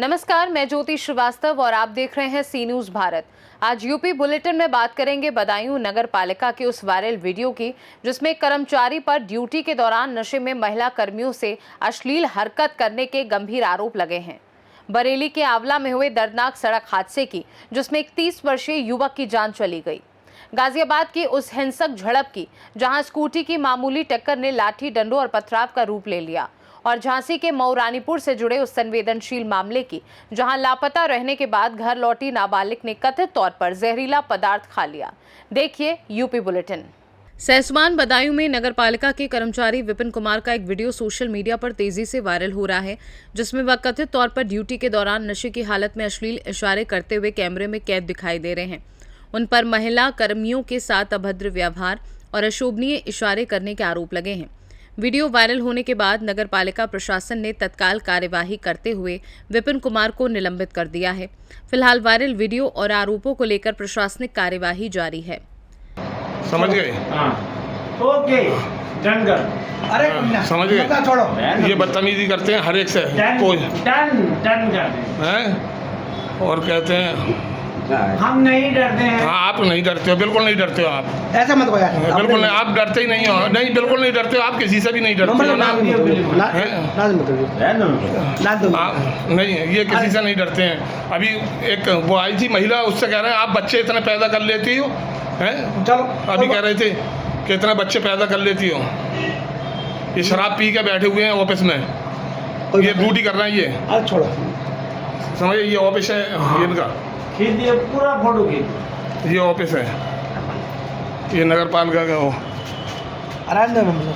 नमस्कार, मैं ज्योति श्रीवास्तव और आप देख रहे हैं सी न्यूज भारत। आज यूपी बुलेटिन में बात करेंगे बदायूं नगर पालिका के उस वायरल वीडियो की जिसमें कर्मचारी पर ड्यूटी के दौरान नशे में महिला कर्मियों से अश्लील हरकत करने के गंभीर आरोप लगे हैं। बरेली के आंवला में हुए दर्दनाक सड़क हादसे की जिसमें एक 30 वर्षीय युवक की जान चली गई। गाजियाबाद की उस हिंसक झड़प की जहां स्कूटी की मामूली टक्कर ने लाठी डंडों और पथराव का रूप ले लिया, और झांसी के मऊरानीपुर से जुड़े उस संवेदनशील मामले की जहां लापता रहने के बाद घर लौटी नाबालिग ने कथित तौर पर जहरीला पदार्थ खा लिया। देखिए यूपी बुलेटिन। सहसवान बदायूं में नगर पालिका के कर्मचारी विपिन कुमार का एक वीडियो सोशल मीडिया पर तेजी से वायरल हो रहा है, जिसमें वह कथित तौर पर ड्यूटी के दौरान नशे की हालत में अश्लील इशारे करते हुए कैमरे में कैद दिखाई दे रहे हैं। उन पर महिला कर्मियों के साथ अभद्र व्यवहार और अशोभनीय इशारे करने के आरोप लगे हैं। वीडियो वायरल होने के बाद नगर पालिका प्रशासन ने तत्काल कार्यवाही करते हुए विपिन कुमार को निलंबित कर दिया है। फिलहाल वायरल वीडियो और आरोपों को लेकर प्रशासनिक कार्यवाही जारी है। समझ गए? ओके, डन कर। अरे समझ गए? छोड़ो, ये बदतमीजी करते हैं हर एक से कोई डन कर हैं और कहते हैं हम नहीं डरते हैं। हाँ, आप नहीं डरते हो, बिल्कुल नहीं डरते हो आप। ऐसा मत यार, बिल्कुल नहीं, आप डरते ही नहीं हो। नहीं, बिल्कुल नहीं डरते हो आप, किसी से भी नहीं डरते हो ना। नहीं, ये किसी से नहीं डरते हैं। अभी एक वो आई थी महिला, उससे कह रहे हैं आप बच्चे इतने पैदा कर लेती हो हैं। चलो, अभी कह रहे थे कि इतने बच्चे पैदा कर लेती हो। ये शराब पी के बैठे हुए हैं ऑफिस में, ये ड्यूटी कर रहे हैं। ये छोड़ो, समझिए, ये ऑफिस है इनका, खींच दिए पूरा फोटो खींच। ये ऑफिस है, ये नगर पालिका का। वो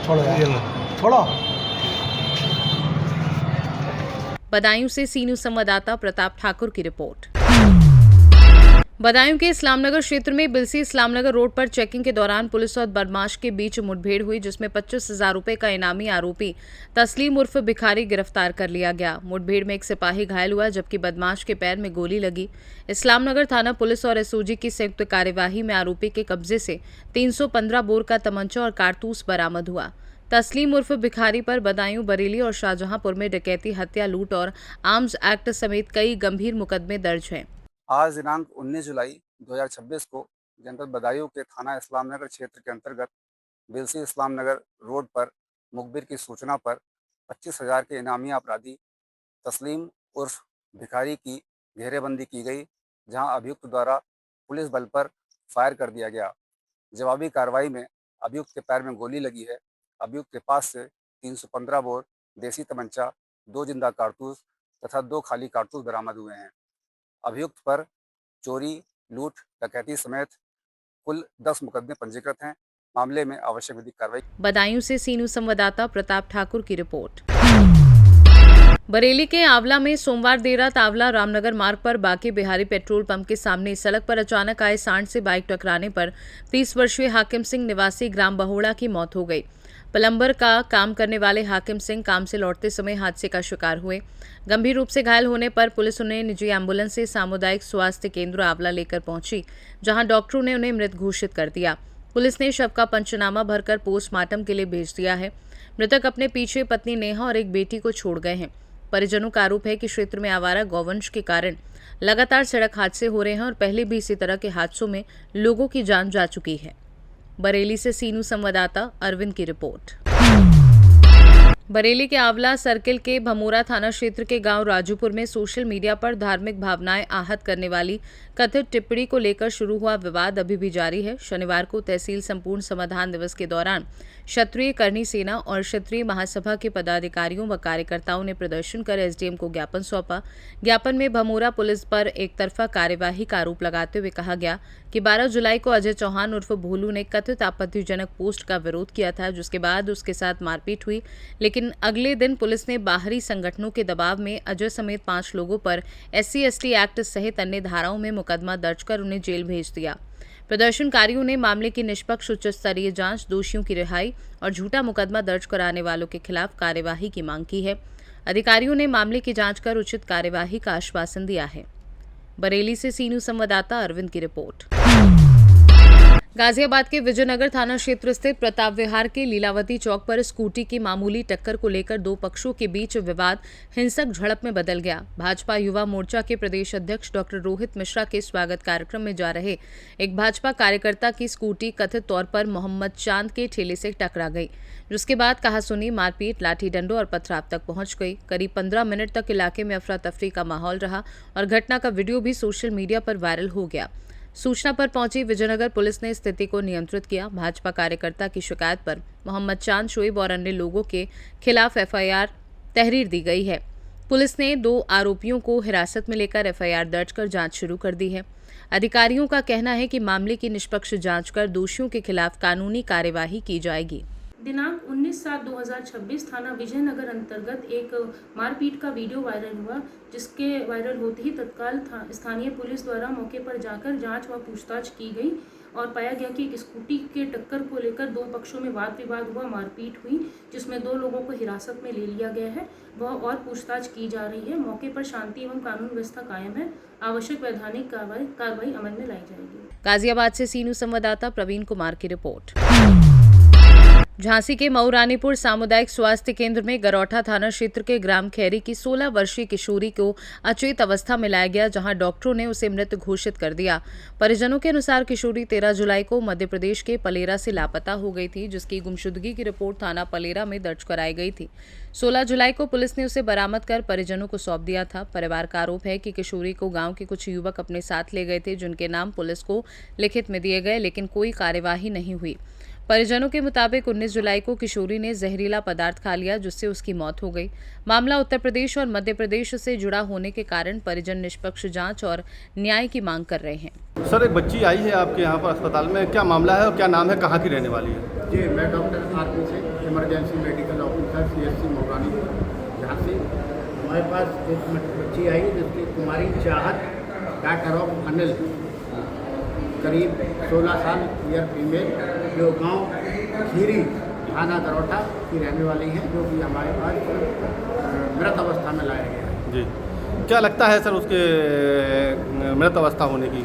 छोड़ो छोड़ो। बदायूं से सी न्यूज संवाददाता प्रताप ठाकुर की रिपोर्ट। बदायूं के इस्लामनगर क्षेत्र में बिलसी इस्लामनगर रोड पर चेकिंग के दौरान पुलिस और बदमाश के बीच मुठभेड़ हुई, जिसमें 25,000 रुपए का इनामी आरोपी तस्लीम उर्फ भिखारी गिरफ्तार कर लिया गया। मुठभेड़ में एक सिपाही घायल हुआ जबकि बदमाश के पैर में गोली लगी। इस्लामनगर थाना पुलिस और एसओजी की संयुक्त कार्यवाही में आरोपी के कब्जे से 315 बोर का तमंचा और कारतूस बरामद हुआ। तस्लीम उर्फ भिखारी पर बदायूं, बरेली और शाहजहांपुर में डकैती, हत्या, लूट और आर्म्स एक्ट समेत कई गंभीर मुकदमे दर्ज हैं। आज दिनांक 19 जुलाई 2026 को जनपद बदायूं के थाना इस्लामनगर क्षेत्र के अंतर्गत बिलसी इस्लामनगर रोड पर मुखबिर की सूचना पर 25,000 के इनामी अपराधी तस्लीम उर्फ भिखारी की घेरेबंदी की गई, जहां अभियुक्त द्वारा पुलिस बल पर फायर कर दिया गया। जवाबी कार्रवाई में अभियुक्त के पैर में गोली लगी है। अभियुक्त के पास से 315 बोर देसी तमंचा, 2 जिंदा कारतूस तथा 2 खाली कारतूस बरामद हुए हैं। अभियुक्त पर चोरी, लूट, डकैती समेत कुल 10 मुकदमे पंजीकृत हैं। मामले में आवश्यक विधिक कार्रवाई। बदायूं से सी न्यूज संवाददाता प्रताप ठाकुर की रिपोर्ट। बरेली के आंवला में सोमवार देर रात आंवला रामनगर मार्ग पर बाकी बिहारी पेट्रोल पंप के सामने सड़क पर अचानक आए सांड से बाइक टकराने पर 30 वर्षीय हाकिम सिंह निवासी ग्राम बहोड़ा की मौत हो गई। प्लम्बर का काम करने वाले हाकिम सिंह काम से लौटते समय हादसे का शिकार हुए। गंभीर रूप से घायल होने पर पुलिस उन्हें निजी एम्बुलेंस से सामुदायिक स्वास्थ्य केंद्र आंवला लेकर पहुंची, जहां डॉक्टरों ने उन्हें मृत घोषित कर दिया। पुलिस ने शव का पंचनामा भरकर पोस्टमार्टम के लिए भेज दिया है। मृतक अपने पीछे पत्नी नेहा और एक बेटी को छोड़ गए हैं। परिजनों का आरोप है कि क्षेत्र में आवारा गौवंश के कारण लगातार सड़क हादसे हो रहे हैं और पहले भी इसी तरह के हादसों में लोगों की जान जा चुकी है। बरेली से सी न्यूज संवाददाता अरविंद की रिपोर्ट। बरेली के आंवला सर्किल के भमोरा थाना क्षेत्र के गांव राजूपुर में सोशल मीडिया पर धार्मिक भावनाएं आहत करने वाली कथित टिप्पणी को लेकर शुरू हुआ विवाद अभी भी जारी है। शनिवार को तहसील संपूर्ण समाधान दिवस के दौरान क्षत्रिय करनी सेना और क्षत्रिय महासभा के पदाधिकारियों व कार्यकर्ताओं ने प्रदर्शन कर एसडीएम को ज्ञापन सौंपा। ज्ञापन में भमोरा पुलिस पर एक तरफा कार्यवाही का आरोप लगाते हुए कहा गया कि 12 जुलाई को अजय चौहान उर्फ भोलू ने कथित आपत्तिजनक पोस्ट का विरोध किया था, जिसके बाद उसके साथ मारपीट हुई। लेकिन अगले दिन पुलिस ने बाहरी संगठनों के दबाव में अजय समेत 5 लोगों पर SC/ST एक्ट सहित अन्य धाराओं में मुकदमा दर्ज कर उन्हें जेल भेज दिया। प्रदर्शनकारियों ने मामले की निष्पक्ष उच्च स्तरीय जांच, दोषियों की रिहाई और झूठा मुकदमा दर्ज कराने वालों के खिलाफ कार्यवाही की मांग की है। अधिकारियों ने मामले की जांच कर उचित कार्यवाही का आश्वासन दिया है। बरेली से सी न्यूज संवाददाता अरविंद की रिपोर्ट। गाजियाबाद के विजयनगर थाना क्षेत्र स्थित प्रताप विहार के लीलावती चौक पर स्कूटी की मामूली टक्कर को लेकर दो पक्षों के बीच विवाद हिंसक झड़प में बदल गया। भाजपा युवा मोर्चा के प्रदेश अध्यक्ष डॉक्टर रोहित मिश्रा के स्वागत कार्यक्रम में जा रहे एक भाजपा कार्यकर्ता की स्कूटी कथित तौर पर मोहम्मद चांद के ठेले से टकरा गई, जिसके बाद कहासुनी, मारपीट, लाठी डंडों और पथराव तक पहुंच गई। करीब 15 मिनट तक इलाके में अफरा तफरी का माहौल रहा और घटना का वीडियो भी सोशल मीडिया पर वायरल हो गया। सूचना पर पहुंची विजयनगर पुलिस ने स्थिति को नियंत्रित किया। भाजपा कार्यकर्ता की शिकायत पर मोहम्मद चांद, शोएब और अन्य लोगों के खिलाफ एफआईआर तहरीर दी गई है। पुलिस ने 2 आरोपियों को हिरासत में लेकर एफआईआर दर्ज कर जांच शुरू कर दी है। अधिकारियों का कहना है कि मामले की निष्पक्ष जांच कर दोषियों के खिलाफ कानूनी कार्यवाही की जाएगी। दिनांक 19/7/2026 थाना विजयनगर अंतर्गत एक मारपीट का वीडियो वायरल हुआ, जिसके वायरल होते ही तत्काल स्थानीय पुलिस द्वारा मौके पर जाकर जांच व पूछताछ की गई और पाया गया कि एक स्कूटी के टक्कर को लेकर 2 पक्षों में वाद विवाद हुआ, मारपीट हुई, जिसमें 2 लोगों को हिरासत में ले लिया गया है। वह और पूछताछ की जा रही है। मौके पर शांति एवं कानून व्यवस्था कायम है। आवश्यक वैधानिक कार्रवाई अमल में लाई जाएगी। गाजियाबाद से सीनू संवाददाता प्रवीण कुमार की रिपोर्ट। झांसी के मऊ रानीपुर सामुदायिक स्वास्थ्य केंद्र में गरौठा थाना क्षेत्र के ग्राम खैरी की 16 वर्षीय किशोरी को अचेत अवस्था में लाया गया, जहां डॉक्टरों ने उसे मृत घोषित कर दिया। परिजनों के अनुसार किशोरी 13 जुलाई को मध्य प्रदेश के पलेरा से लापता हो गई थी, जिसकी गुमशुदगी की रिपोर्ट थाना पलेरा में दर्ज कराई गई थी। 16 जुलाई को पुलिस ने उसे बरामद कर परिजनों को सौंप दिया था। परिवार का आरोप है कि किशोरी को गाँव के कुछ युवक अपने साथ ले गए थे, जिनके नाम पुलिस को लिखित में दिए गए, लेकिन कोई कार्यवाही नहीं हुई। परिजनों के मुताबिक 19 जुलाई को किशोरी ने जहरीला पदार्थ खा लिया, जिससे उसकी मौत हो गई। मामला उत्तर प्रदेश और मध्य प्रदेश से जुड़ा होने के कारण परिजन निष्पक्ष जांच और न्याय की मांग कर रहे हैं। सर, एक बच्ची आई है आपके यहाँ पर अस्पताल में, क्या मामला है और क्या नाम है, कहाँ की रहने वाली है? जी, मैं डॉक्टर आरपी से इमरजेंसी मेडिकल ऑफिसर CSC मोगानी, यहाँ से हमारे पास एक बच्ची आई जिसकी कुमारी चाहत डॉक्टर ऑफ अनिल, करीब 16 साल, ईयर फीमेल, जो गांव खीरी थाना गरौठा की रहने वाली हैं, जो कि हमारे पास मृत अवस्था में लाया गया है। जी, क्या लगता है सर उसके मृत अवस्था होने की?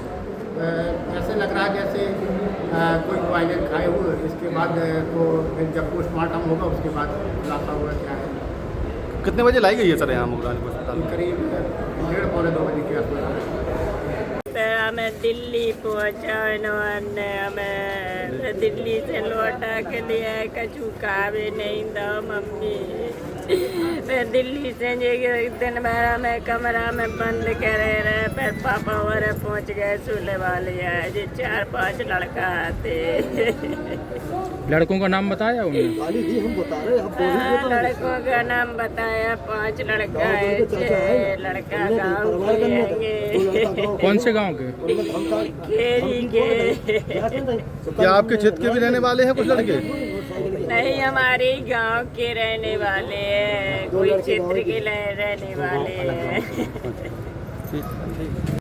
ऐसे लग रहा है जैसे कोई वायलेंस खाए हुए, इसके बाद तो फिर जब पोस्टमार्टम होगा उसके बाद खुलासा होगा क्या है। कितने बजे लाई गई है सर यहाँ मुगलानी अस्पताल में? करीब 1:30-2 बजे के आसपास। हमें दिल्ली पहुँचाने हमें दिल्ली से लौटा के लिए कछु खावे नहीं दो मम्मी। मैं दिल्ली से दिन भर हमें कमरा में बंद करे रहे, फिर पापा वाले पहुँच गए सुले वाले जी 4-5 लड़का आते। लड़कों का नाम बताया उन्होंने? हम बता रहे हैं, लड़कों का नाम बताया, 5 लड़का है, 6 लड़का गाँव के हैं। कौन से गांव के? खेरी के। क्या आपके क्षेत्र के भी रहने वाले हैं कुछ लड़के? नहीं, हमारे गांव के रहने वाले हैं, कोई क्षेत्र के रहने वाले हैं।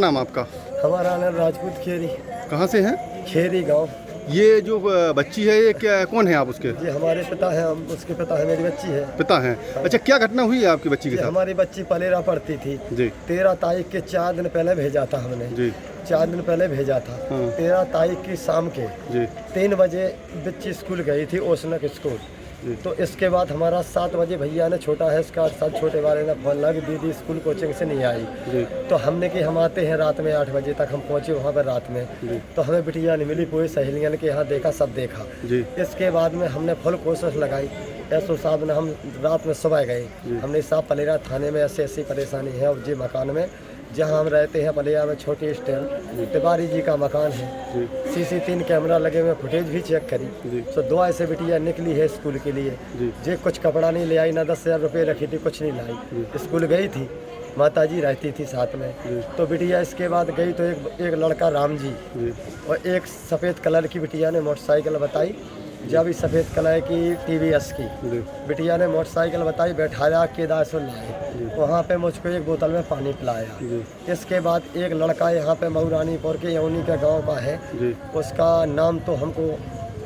नाम आपका? हमारा नाम राजपूत खेरी। कहाँ से हैं? खेरी गांव। ये जो बच्ची है, ये क्या, कौन है आप उसके? ये हमारे पिता हैं, हम उसके पिता है, मेरी बच्ची है। पिता हैं। अच्छा, क्या घटना हुई है आपकी बच्ची के साथ? हमारी बच्ची पलेरा पढ़ती थी जी। 13 तारीख के 4 दिन पहले भेजा था हमने जी। 4 दिन पहले भेजा था। हाँ। 13 तारीख की शाम के जी 3 बजे बच्ची स्कूल गई थी, ओसनक स्कूल। तो इसके बाद हमारा 7 बजे भैया ने, छोटा है इसका, सब छोटे वाले ने फोन लगा कि दीदी स्कूल कोचिंग से नहीं आई। जी। तो हमने कि हम आते हैं रात में 8 बजे तक, हम पहुंचे वहाँ पर रात में। तो हमें बिटिया नहीं मिली, पूरी सहेलियों ने के यहाँ देखा, सब देखा। जी। इसके बाद में हमने फुल कोशिश लगाई, एसओ साहब ने, हम रात में सुबह गए, हमने साहब पलेरा थाने में ऐसी परेशानी है, और जी मकान में जहाँ हम रहते हैं पलेरा में छोटी स्टैंड तिवारी जी का मकान है, CC3 कैमरा लगे हुए, फुटेज भी चेक करी। तो 2 ऐसे बिटिया निकली है स्कूल के लिए, जे कुछ कपड़ा नहीं ले आई, ना 10,000 रुपये रखी थी, कुछ नहीं लाई, स्कूल गई थी, माताजी रहती थी साथ में। तो बिटिया इसके बाद गई तो एक लड़का राम जी और एक सफ़ेद कलर की बिटिया ने मोटरसाइकिल बताई, जब इस सफ़ेद कलर की TVS की बिटिया ने मोटरसाइकिल बताई, बैठाया, केदारपुर लाए, वहाँ पे मुझको एक बोतल में पानी पिलाया। इसके बाद एक लड़का यहाँ पे मऊ रानीपुर के यौनी के गांव का है, उसका नाम तो हमको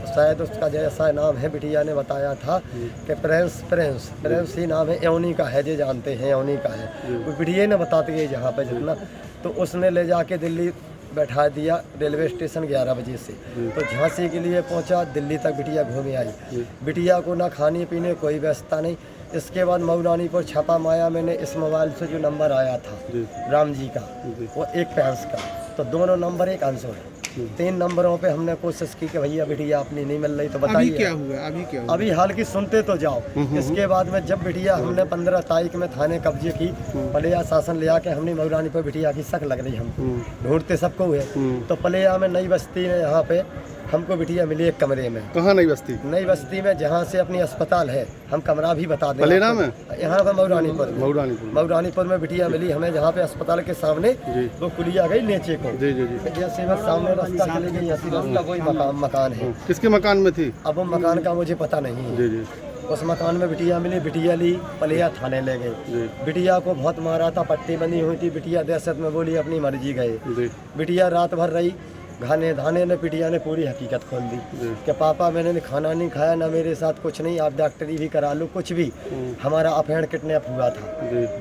शायद उसका जैसा नाम है, बिटिया ने बताया था कि प्रिंस ही नाम है, यौनी का है, जो जानते हैं यौनी का है, वो बिटिया ने बताती है जहाँ पे जितना। तो उसने ले जाके दिल्ली बैठा दिया रेलवे स्टेशन 11 बजे से। तो झांसी के लिए पहुंचा, दिल्ली तक बिटिया घूमे आई। बिटिया को ना खाने पीने कोई व्यवस्था नहीं। इसके बाद मऊरानी पर छापा माया मैंने, इस मोबाइल से जो नंबर आया था राम जी का, वो एक पैंस का, तो दोनों नंबर एक आंसर है। 3 नंबरों पे हमने कोशिश की कि भैया बिटिया अपनी नहीं मिल रही, तो बताइए अभी क्या हुआ? अभी क्या हुआ? अभी हाल की सुनते तो जाओ। इसके बाद में जब बिटिया हमने 15 तारीख में थाने कब्जे की, पलिया शासन ले आके हमने मऊरानी पर बिटिया की शक लग रही, हम ढूंढते सबको हुए। तो पलिया में नई बस्ती में यहाँ पे हमको बिटिया मिली एक कमरे में। कहाँ नई बस्ती? नई बस्ती में, जहाँ से अपनी अस्पताल है, हम कमरा भी बता दें। पलेरा में? यहाँ पे मऊरानीपुर में। मऊरानीपुर में बिटिया मिली हमें, जहाँ पे अस्पताल के सामने वो कुलिया गई नीचे को। जी जी जी। जैसे मैं सामने रास्ता चली गई, ऐसी रास्ता वही मकान है। किसके मकान में थी? अब वो मकान का मुझे पता नहीं है। जी जी। उस मकान में बिटिया मिली, बिटिया ली, पलिया थाने ले गए। बिटिया को बहुत मारा था, पट्टी बंधी हुई थी। बिटिया दहशत में बोली अपनी मर्जी गए। बिटिया रात भर रही, घाने धाने ने बिटिया ने पूरी हकीकत खोल दी कि पापा मैंने खाना नहीं खाया, ना मेरे साथ कुछ नहीं, आप डॉक्टरी भी करा लो, कुछ भी। हमारा अपहरण किडनैप हुआ था,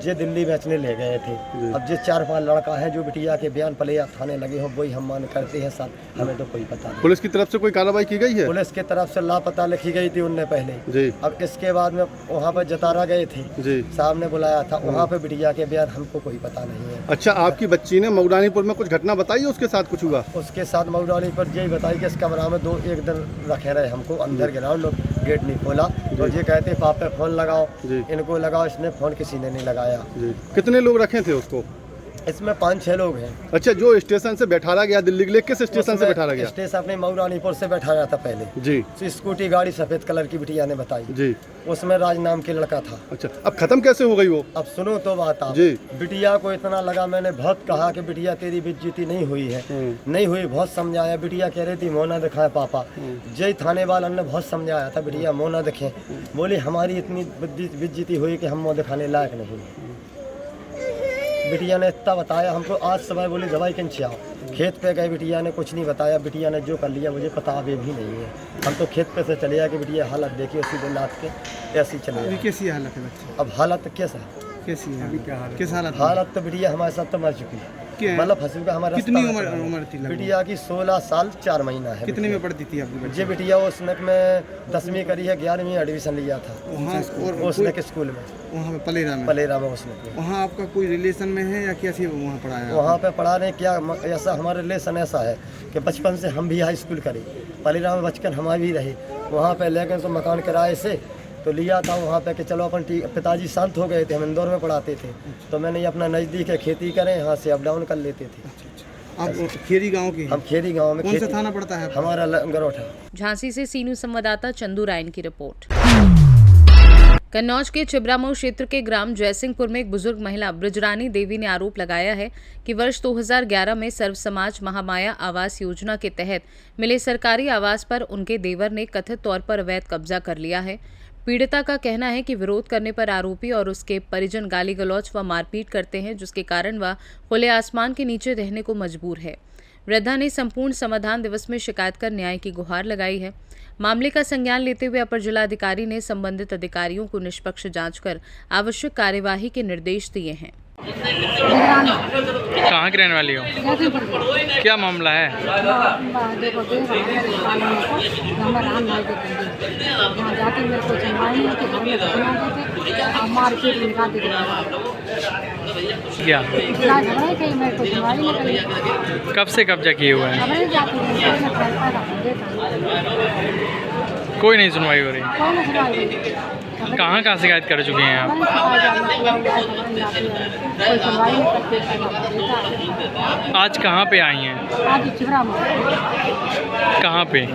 जे दिल्ली बेचने ले गए थे। अब जे 4-5 लड़का है जो बिटिया के बयान पलिया थाने लगे हो, वही हम मान करते हैं साहब, हमें तो कोई पता नहीं। पुलिस की तरफ से कोई कार्रवाई की गई है? पुलिस की तरफ से लापता लिखी गई थी उनने पहले जी। अब इसके बाद में वहाँ पर जतारा गए थे जी, साहब ने बुलाया था, वहाँ पे बिटिया के बयान हमको कोई पता नहीं है। अच्छा, आपकी बच्ची ने मऊरानीपुर में कुछ घटना बताई, उसके साथ कुछ हुआ? उसके साथ मऊरानी पर यही बताई कि इस कमरा में 1 दिन रखे रहे हमको, अंदर गिराओ, लोग गेट नहीं खोला। तो ये कहते पापा फोन लगाओ, इनको लगाओ, इसने फोन किसी ने नहीं लगाया। कितने लोग रखे थे उसको? इसमें 5-6 लोग हैं। अच्छा, जो स्टेशन से बैठाया गया दिल्ली के लिए, किस स्टेशन से बैठाया गया? स्टेशन अपने मऊरानीपुर से बैठाया था पहले जी। तो स्कूटी गाड़ी सफेद कलर की बिटिया ने बताई जी, उसमें राज नाम के लड़का था। अच्छा, अब खत्म कैसे हो गई वो? अब सुनो तो बात आप। जी। बिटिया को इतना लगा, मैंने बहुत कहा कि बिटिया तेरी बेइज्जती नहीं हुई है, नहीं हुई, बहुत समझाया। बिटिया कह रही थी मोना दिखाए पापा, जय थाने वाला ने बहुत समझाया था बिटिया मोना दिखे, बोली हमारी इतनी बेइज्जती हुई कि हम मुँह दिखाने लायक नहीं। बिटिया ने इतना बताया हमको। आज सुबह बोली दवाई किन आओ, खेत पे गए, बिटिया ने कुछ नहीं बताया। बिटिया ने जो कर लिया मुझे पता अभी भी नहीं है। हम तो खेत पे से चले आए कि बिटिया हालत देखिए, उसी दिन रात के ऐसी चले गई। कैसी हालत है बच्चे? अब हालत कैसा है, कैसी है अभी? क्या हालत? किस हालत? हालत तो बिटिया हमारे साथ तो मर चुकी है, मतलब फंसू का हमारा। कितनी उम्र थी? बिटिया की 16 साल 4 महीना है। कितने में पढ़ती थी आपकी बच्ची? जी बिटिया उसने में 10वीं करी है, 11वीं एडमिशन लिया था उसने के स्कूल में, वहाँ पे पलेरा में उसने। वहाँ आपका कोई रिलेशन में है या कैसे वहाँ पढ़ाया? वहाँ पे पढ़ा रहे क्या, ऐसा हमारा रिलेशन ऐसा है कि बचपन से हम भी हाई स्कूल करे, पलेरा में बचकर हमारे भी रहे वहाँ पे। लेकिन तो मकान किराए से तो लिया था वहाँ पे कि चलो अपन पिताजी शांत हो गए थे, हम इंदौर में पढ़ाते थे, तो मैंने अपना नज़दीक है, खेती करें, यहाँ से अप डाउन कर लेते थे। आप खेरी गांव के? हम खेरी गांव में। कौन सा थाना पड़ता है? हमारा गरोठा। झांसी से सीनू संवाददाता चंदू रायन की रिपोर्ट। कन्नौज के छिबरामऊ क्षेत्र के ग्राम जयसिंहपुर में एक बुजुर्ग महिला ब्रजरानी देवी ने आरोप लगाया है कि वर्ष 2011 में सर्व समाज महामाया आवास योजना के तहत मिले सरकारी आवास पर उनके देवर ने कथित तौर पर अवैध कब्जा कर लिया है। पीड़िता का कहना है कि विरोध करने पर आरोपी और उसके परिजन गाली गलौज व मारपीट करते हैं, जिसके कारण वह खुले आसमान के नीचे रहने को मजबूर है। वृद्धा ने संपूर्ण समाधान दिवस में शिकायत कर न्याय की गुहार लगाई है। मामले का संज्ञान लेते हुए अपर जिलाधिकारी ने संबंधित अधिकारियों को निष्पक्ष जांच कर आवश्यक कार्यवाही के निर्देश दिए हैं। कहाँ की रहने वाली हो? क्या मामला है? देखो जाके मेरे को सुनवाई नहीं कि घर में घटना देते मार्केट में निकाल देते क्या झगड़े के मेरे को सुनवाई नहीं करी। कब से कब्जा किए हुए हैं? खबरें जाती कोई नहीं सुनवाई हो रही? कौन सुनवाई हुई? कहाँ कहाँ शिकायत कर चुके हैं आप? कोई सुनवाई नहीं करते। आज कहाँ पे आई हैं? आज छिबरामऊ। कहाँ पे?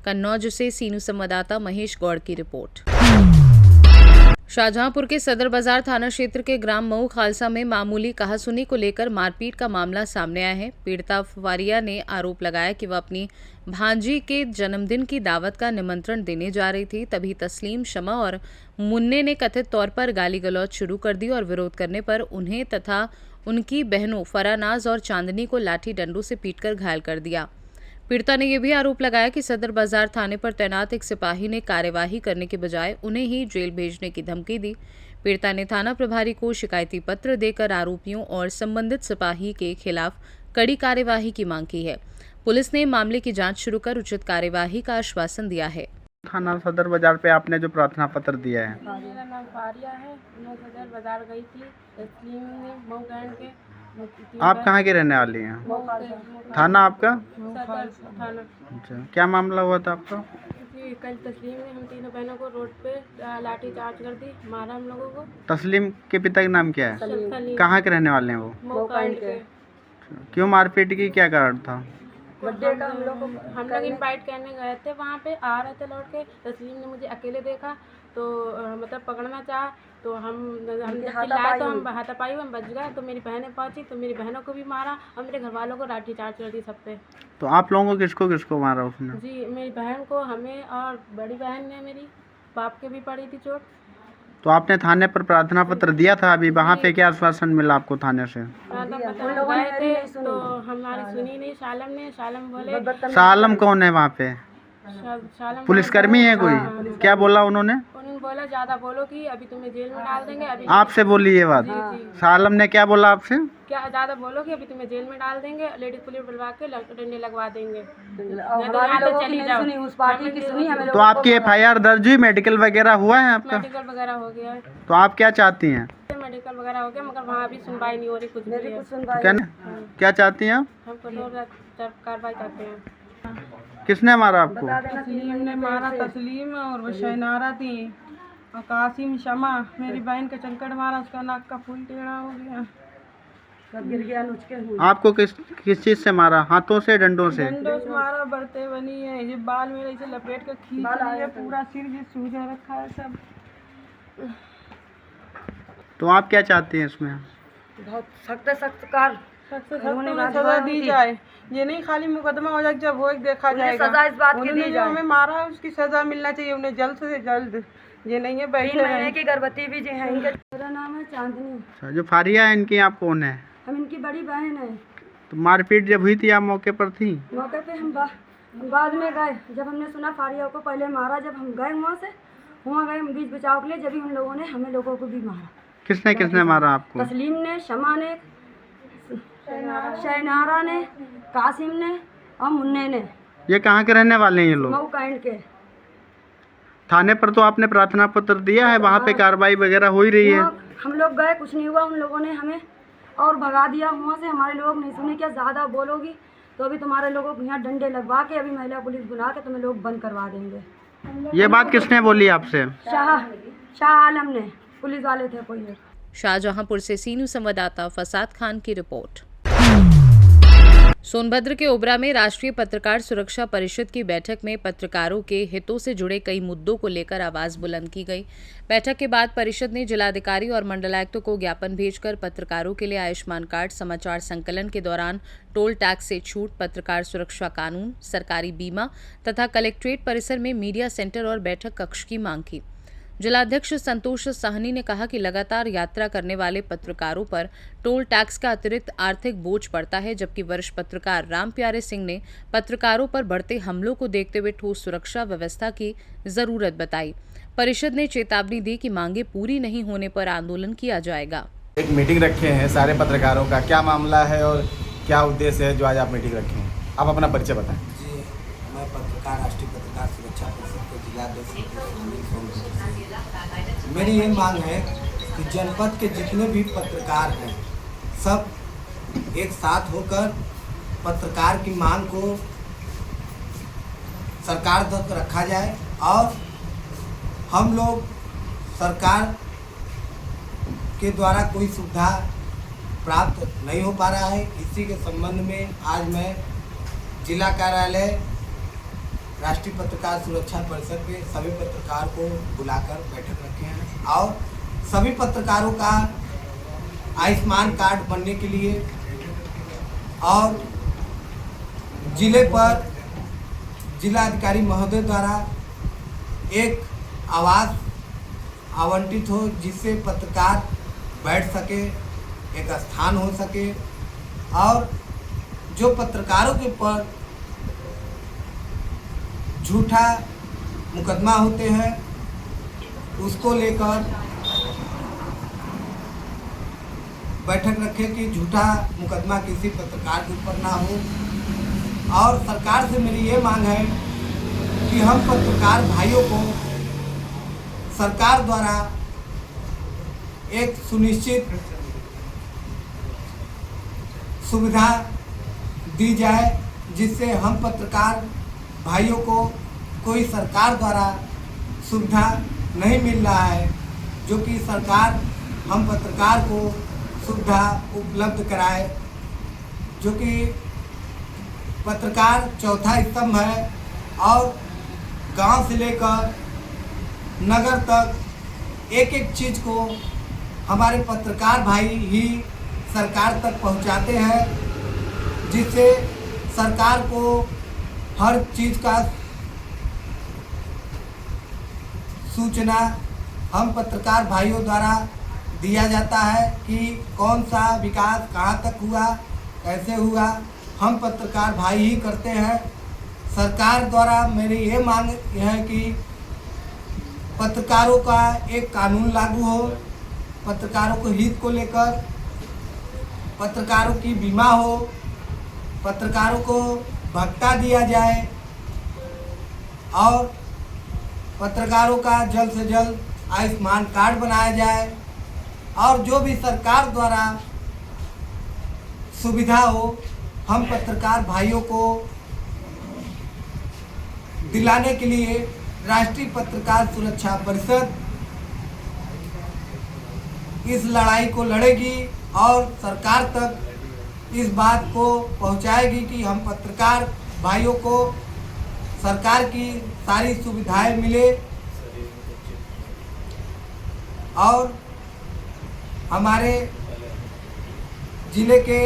कन्नौज से सीनू संवाददाता महेश गौड़ की रिपोर्ट। शाहजहांपुर के सदर बाजार थाना क्षेत्र के ग्राम मऊ खालसा में मामूली कहासुनी को लेकर मारपीट का मामला सामने आया है। पीड़िता वारिया ने आरोप लगाया कि वह अपनी भांजी के जन्मदिन की दावत का निमंत्रण देने जा रही थी, तभी तस्लीम, शमा और मुन्ने ने कथित तौर पर गाली गलौज शुरू कर दी और विरोध करने पर उन्हें तथा उनकी बहनों फरानाज और चांदनी को लाठी डंडों से पीटकर घायल कर दिया। पीड़िता ने यह भी आरोप लगाया कि सदर बाजार थाने पर तैनात एक सिपाही ने कार्यवाही करने के बजाय उन्हें ही जेल भेजने की धमकी दी। पीड़िता ने थाना प्रभारी को शिकायती पत्र देकर आरोपियों और संबंधित सिपाही के खिलाफ कड़ी कार्यवाही की मांग की है। पुलिस ने मामले की जांच शुरू कर उचित कार्यवाही का आश्वासन दिया है। थाना सदर बाजार पे आपने जो प्रार्थना पत्र दिया है, मेरा नाम फारिया है। मैं सदर बाजार गई थी तस्लीम ने मऊ कैंट के। आप कहाँ की रहने वाली हैं? थाना आपका? सदर थाना। अच्छा, क्या मामला हुआ था आपका? जी, कल तस्लीम ने हम तीनों बहनों को रोड पे लाठी चार्ज कर दी, मारा हम लोगों को। तस्लीम के पिता का नाम क्या है? सलीम। कहाँ के रहने वाले हैं वो? मऊ कैंट के। क्यों मारपीट की, क्या कारण था? बर्थडे का हम लोग इनवाइट करने गए थे, वहाँ पे आ रहे थे लौट के। तस्लीम ने मुझे अकेले देखा तो मतलब पकड़ना चाहा, तो हम चिल्लाए तो हम हाथापाई हम बच गए। तो मेरी बहनें पहुँची तो मेरी बहनों को भी मारा और मेरे घर वालों को लाठी चार्ज कर दी सब पे। तो आप लोगों को किसको किसको मारा उसने? जी, मेरी बहन को, हमें, और बड़ी बहन ने मेरी बाप के भी पड़ी थी चोट। तो आपने थाने पर प्रार्थना पत्र दिया था, अभी वहाँ पे क्या आश्वासन मिला आपको थाने से? गए थे तो हमारी सुनी नहीं। शालम बोले। सालम कौन है वहाँ पे? शालम पुलिसकर्मी है कोई? क्या बोला उन्होंने? उन्होंने बोला ज़्यादा बोलो कि अभी तुम्हें जेल में डाल देंगे। अभी आपसे बोली ये बात? सालम ने क्या बोला आपसे? क्या ज़्यादा बोलो कि अभी तुम्हें जेल में डाल देंगे, लेडीज पुलिस बुलवा के डंडे लगवा देंगे। तो आपकी FIR दर्ज हुई? मेडिकल वगैरह हुआ है आपका? मेडिकल वगैरह हो गया है। तो आप क्या चाहती हैं? मेडिकल वगैरह हो गया मगर वहाँ भी सुनवाई नहीं हो रही कुछ भी। क्या चाहती हैं आप? हम कठोर कार्रवाई करते हैं। किसने मारा आपको? तस्लीम ने मारा। तस्लीम और वो शहनारा थी और कासिम शमा। मेरी बहन का चंकड़ मारा, उसका नाक का फूल टेढ़ा हो गया, सब गिर गया नुचके। आपको किस चीज से मारा? हाथों से, डंडों से? डंडों से मारा। बरते बनी है, ये बाल मेरे इसे लपेट कर खींच लिया, पूरा सिर भी सूजा रखा है सब। तो आप क्या चाहती हैं इसमें? बहुत सख्त सजा दी जाए। ये नहीं खाली मुकदमा हो जाए, जब वो एक देखा जाएगा। सजा इस बात की दी जाए। हमें मारा है उसकी सजा मिलना चाहिए उन्हें जल्द से जल्द। ये नहीं है बैठे महीने की गर्भवती भी जो है। मेरा नाम है चांदनी। अच्छा, जो फारिया है इनकी आप कौन है? हम इनकी बड़ी बहन है। तो मारपीट जब हुई थी आप मौके पर थी? मौके पे हम बाद में गए, जब हमने सुना फारिया को पहले मारा, जब हम गए वहाँ गए बीच बचाव के लिए, जब उन लोगों ने हमें लोगों को भी मारा। किसने मारा आपको? तस्लीम ने, शमा ने, शहनारा ने, कासिम ने और मुन्ने ने। ये कहाँ के रहने वाले हैं ये लोग? मऊ कैंट के। थाने पर तो आपने प्रार्थना पत्र दिया है, वहाँ पे कार्रवाई वगैरह हो ही रही है। हम लोग गए, कुछ नहीं हुआ। उन लोगों ने हमें और भगा दिया वहाँ से। हमारे लोग नहीं सुने। क्या ज़्यादा बोलोगी तो अभी तुम्हारे लोगों को यहाँ डंडे लगवा के, अभी महिला पुलिस बुला के तुम्हें लोग बंद करवा देंगे। ये बात किसने बोली आपसे? शाह आलम ने, पुलिस वाले थे कोई। शाहजहांपुर से सीनू संवाददाता फसाद खान की रिपोर्ट। सोनभद्र के ओबरा में राष्ट्रीय पत्रकार सुरक्षा परिषद की बैठक में पत्रकारों के हितों से जुड़े कई मुद्दों को लेकर आवाज बुलंद की गई। बैठक के बाद परिषद ने जिलाधिकारी और मंडलायुक्तों को ज्ञापन भेजकर पत्रकारों के लिए आयुष्मान कार्ड, समाचार संकलन के दौरान टोल टैक्स से छूट, पत्रकार सुरक्षा कानून, सरकारी बीमा तथा कलेक्ट्रेट परिसर में मीडिया सेंटर और बैठक कक्ष की मांग की। जिलाध्यक्ष संतोष साहनी ने कहा कि लगातार यात्रा करने वाले पत्रकारों पर टोल टैक्स का अतिरिक्त आर्थिक बोझ पड़ता है, जबकि वरिष्ठ पत्रकार राम प्यारे सिंह ने पत्रकारों पर बढ़ते हमलों को देखते हुए ठोस सुरक्षा व्यवस्था की जरूरत बताई। परिषद ने चेतावनी दी कि मांगे पूरी नहीं होने पर आंदोलन किया जाएगा। एक मीटिंग रखे हैं सारे पत्रकारों का, क्या मामला है और क्या उद्देश्य है जो आज आप मीटिंग रखे हैं? आप अपना परिचय बताएं। जी, मैं पत्रकार, राष्ट्रीय पत्रकार सुरक्षा परिषद के जिलाध्यक्ष। मेरी ये मांग है कि जनपद के जितने भी पत्रकार हैं सब एक साथ होकर पत्रकार की मांग को सरकार तक रखा जाए और हम लोग सरकार के द्वारा कोई सुविधा प्राप्त नहीं हो पा रहा है। इसी के संबंध में आज मैं जिला कार्यालय राष्ट्रीय पत्रकार सुरक्षा परिषद के सभी पत्रकार को बुलाकर बैठक रखे हैं और सभी पत्रकारों का आयुष्मान कार्ड बनने के लिए और जिले पर जिलाधिकारी महोदय द्वारा एक आवास आवंटित हो जिससे पत्रकार बैठ सके, एक स्थान हो सके और जो पत्रकारों के ऊपर झूठा मुकदमा होते हैं उसको लेकर बैठक रखे कि झूठा मुकदमा किसी पत्रकार के ऊपर ना हो। और सरकार से मेरी ये मांग है कि हम पत्रकार भाइयों को सरकार द्वारा एक सुनिश्चित सुविधा दी जाए, जिससे हम पत्रकार भाइयों को कोई सरकार द्वारा सुविधा नहीं मिल रहा है, जो कि सरकार हम पत्रकार को सुविधा उपलब्ध कराए, जो कि पत्रकार चौथा स्तंभ है और गांव से लेकर नगर तक एक एक चीज़ को हमारे पत्रकार भाई ही सरकार तक पहुंचाते हैं, जिससे सरकार को हर चीज़ का सूचना हम पत्रकार भाइयों द्वारा दिया जाता है कि कौन सा विकास कहाँ तक हुआ, कैसे हुआ, हम पत्रकार भाई ही करते हैं। सरकार द्वारा मेरी ये मांग है कि पत्रकारों का एक कानून लागू हो, पत्रकारों को हित को लेकर पत्रकारों की बीमा हो, पत्रकारों को भत्ता दिया जाए और पत्रकारों का जल्द से जल्द आयुष्मान कार्ड बनाया जाए और जो भी सरकार द्वारा सुविधा हो हम पत्रकार भाइयों को दिलाने के लिए राष्ट्रीय पत्रकार सुरक्षा परिषद इस लड़ाई को लड़ेगी और सरकार तक इस बात को पहुंचाएगी कि हम पत्रकार भाइयों को सरकार की सारी सुविधाएं मिले और हमारे ज़िले के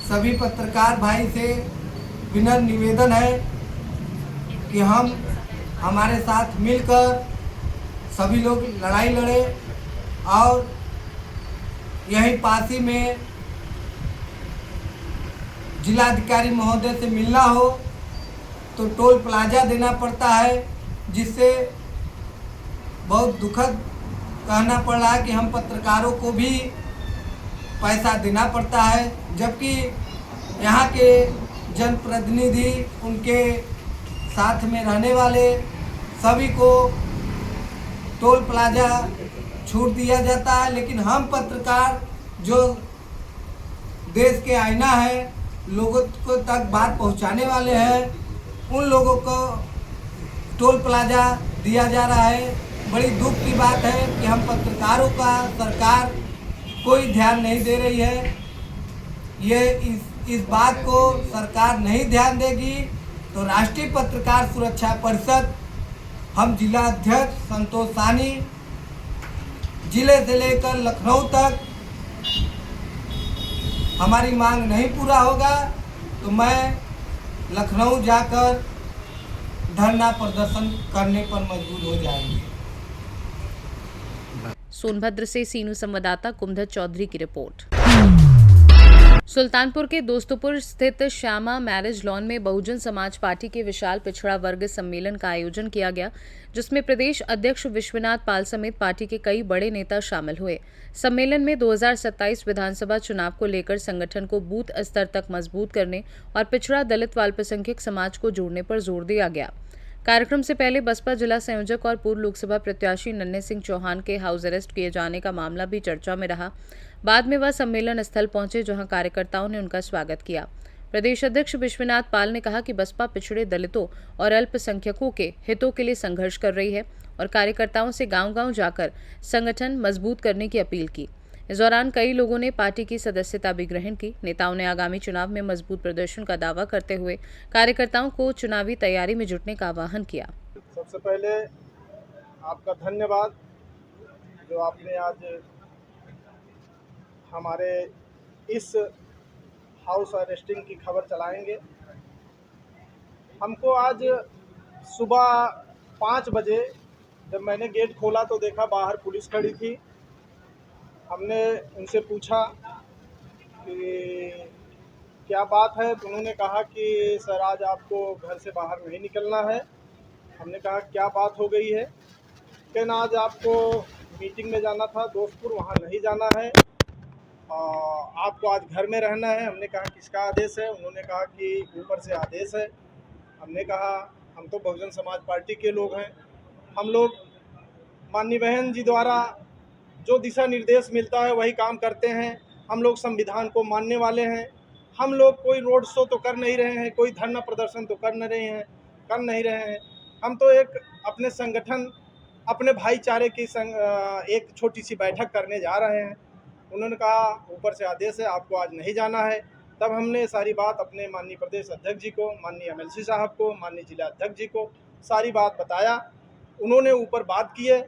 सभी पत्रकार भाई से विनम्र निवेदन है कि हम हमारे साथ मिलकर सभी लोग लड़ाई लड़ें और यहीं पास ही में जिलाधिकारी महोदय से मिलना हो तो टोल प्लाजा देना पड़ता है, जिससे बहुत दुखद कहना पड़ रहा है कि हम पत्रकारों को भी पैसा देना पड़ता है, जबकि यहाँ के जनप्रतिनिधि उनके साथ में रहने वाले सभी को टोल प्लाजा छूट दिया जाता है, लेकिन हम पत्रकार जो देश के आईना है, लोगों को तक बात पहुंचाने वाले हैं, उन लोगों को टोल प्लाजा दिया जा रहा है। बड़ी दुख की बात है कि हम पत्रकारों का सरकार कोई ध्यान नहीं दे रही है। ये इस बात को सरकार नहीं ध्यान देगी तो राष्ट्रीय पत्रकार सुरक्षा परिषद हम जिला अध्यक्ष संतोष सानी जिले से लेकर लखनऊ तक हमारी मांग नहीं पूरा होगा तो मैं लखनऊ जाकर धरना प्रदर्शन करने पर मजबूर हो जाएंगे। सोनभद्र से सीनू संवाददाता कुमधर चौधरी की रिपोर्ट। सुल्तानपुर के दोस्तोपुर स्थित श्यामा मैरिज लॉन में बहुजन समाज पार्टी के विशाल पिछड़ा वर्ग सम्मेलन का आयोजन किया गया, जिसमें प्रदेश अध्यक्ष विश्वनाथ पाल समेत पार्टी के कई बड़े नेता शामिल हुए। सम्मेलन में 2027 विधानसभा चुनाव को लेकर संगठन को बूथ स्तर तक मजबूत करने और पिछड़ा दलित व अल्पसंख्यक समाज को जोड़ने पर जोर दिया गया। कार्यक्रम से पहले बसपा जिला संयोजक और पूर्व लोकसभा प्रत्याशी नन्हे सिंह चौहान के हाउस अरेस्ट किए जाने का मामला भी चर्चा में रहा। बाद में वह सम्मेलन स्थल पहुंचे, जहां कार्यकर्ताओं ने उनका स्वागत किया। प्रदेश अध्यक्ष विश्वनाथ पाल ने कहा कि बसपा पिछड़े दलितों और अल्पसंख्यकों के हितों के लिए संघर्ष कर रही है और कार्यकर्ताओं से गांव-गांव जाकर संगठन मजबूत करने की अपील की। इस दौरान कई लोगों ने पार्टी की सदस्यता भी ग्रहण की। नेताओं ने आगामी चुनाव में मजबूत प्रदर्शन का दावा करते हुए कार्यकर्ताओं को चुनावी तैयारी में जुटने का आह्वान किया। सबसे पहले आपका धन्यवाद जो आपने आज हमारे इस हाउस अरेस्टिंग की खबर चलाएंगे। हमको आज सुबह 5 बजे जब मैंने गेट खोला तो देखा बाहर पुलिस खड़ी थी। हमने उनसे पूछा कि क्या बात है, तो उन्होंने कहा कि सर आज आपको घर से बाहर नहीं निकलना है। हमने कहा क्या बात हो गई है? लेकिन आज आपको मीटिंग में जाना था दोस्तपुर, वहाँ नहीं जाना है। आपको आज घर में रहना है। हमने कहा किसका आदेश है? उन्होंने कहा कि ऊपर से आदेश है। हमने कहा हम तो बहुजन समाज पार्टी के लोग हैं, हम लोग माननीय बहन जी द्वारा जो दिशा निर्देश मिलता है वही काम करते हैं। हम लोग संविधान को मानने वाले हैं। हम लोग कोई रोड शो तो कर नहीं रहे हैं, कोई धरना प्रदर्शन तो कर नहीं रहे हैं। हम तो एक अपने संगठन, अपने भाईचारे की एक छोटी सी बैठक करने जा रहे हैं। उन्होंने कहा ऊपर से आदेश है, आपको आज नहीं जाना है। तब हमने सारी बात अपने माननीय प्रदेश अध्यक्ष जी को, माननीय MLC साहब को, माननीय जिला अध्यक्ष जी को सारी बात बताया। उन्होंने ऊपर बात किए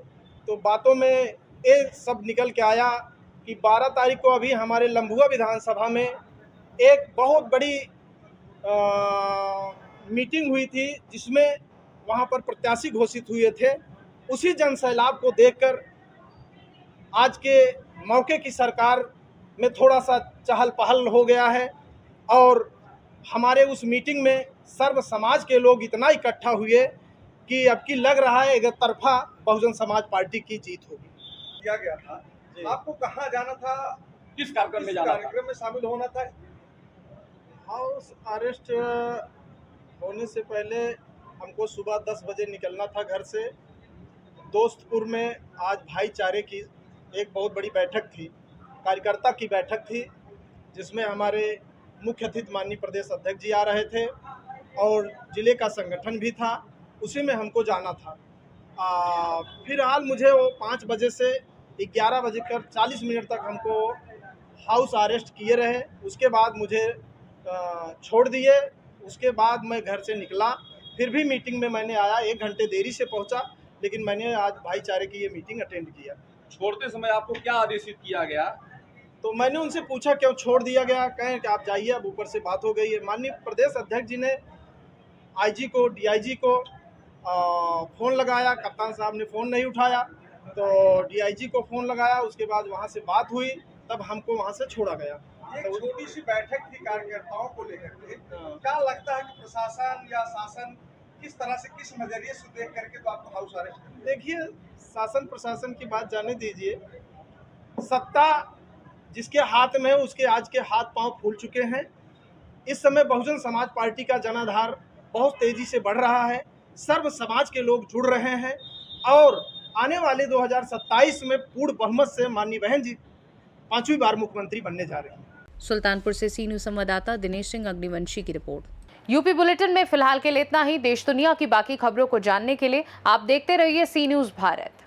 तो बातों में ये सब निकल के आया कि 12 तारीख को अभी हमारे लम्भुआ विधानसभा में एक बहुत बड़ी मीटिंग हुई थी, जिसमें वहाँ पर प्रत्याशी घोषित हुए थे। उसी जनसैलाब को देखकर आज के मौके की सरकार में थोड़ा सा चहल पहल हो गया है और हमारे उस मीटिंग में सर्व समाज के लोग इतना इकट्ठा हुए कि अब की लग रहा है एक तरफा बहुजन समाज पार्टी की जीत होगी। किया गया था, आपको कहाँ जाना था, किस कार्यक्रम में जाना था? कार्यक्रम में शामिल होना था। हाउस अरेस्ट होने से पहले हमको सुबह 10 बजे निकलना था घर से। दोस्तपुर में आज भाईचारे की एक बहुत बड़ी बैठक थी, कार्यकर्ता की बैठक थी, जिसमें हमारे मुख्य अतिथि माननीय प्रदेश अध्यक्ष जी आ रहे थे और जिले का संगठन भी था। उसी में हमको जाना था। फिलहाल मुझे वो 5 बजे से 11:40 तक हमको हाउस अरेस्ट किए रहे। उसके बाद मुझे छोड़ दिए। उसके बाद मैं घर से निकला, फिर भी मीटिंग में मैंने आया, 1 घंटे देरी से पहुंचा, लेकिन मैंने आज भाईचारे की ये मीटिंग अटेंड किया। छोड़ते समय आपको क्या आदेशित किया गया? तो मैंने उनसे पूछा क्यों छोड़ दिया गया, कहें कि आप जाइए, अब ऊपर से बात हो गई है। माननीय प्रदेश अध्यक्ष जी ने IG को, DIG को फ़ोन लगाया, कप्तान साहब ने फ़ोन नहीं उठाया, तो DIG को फ़ोन लगाया। उसके बाद वहाँ से बात हुई, तब हमको वहाँ से छोड़ा गया। एक छोटी सी बैठक थी कार्यकर्ताओं को लेकर के, क्या लगता है कि प्रशासन या शासन किस तरह से, किस नज़रिए से देख करके तो आपको हाउस अरेस्ट कर? देखिए, शासन प्रशासन की बात जाने दीजिए। सत्ता जिसके हाथ में है उसके आज के हाथ पांव फूल चुके हैं। इस समय बहुजन समाज पार्टी का जनाधार बहुत तेजी से बढ़ रहा है। सर्व समाज के लोग जुड़ रहे हैं और आने वाले 2027 में पूर्ण बहुमत से माननीय बहन जी 5वीं बार मुख्यमंत्री बनने जा रही हैं। सुल्तानपुर से सी न्यूज़ संवाददाता दिनेश सिंह अग्निवंशी की रिपोर्ट। यूपी बुलेटिन में फिलहाल के लिए इतना ही। देश दुनिया की बाकी खबरों को जानने के लिए आप देखते रहिए सी न्यूज़ भारत।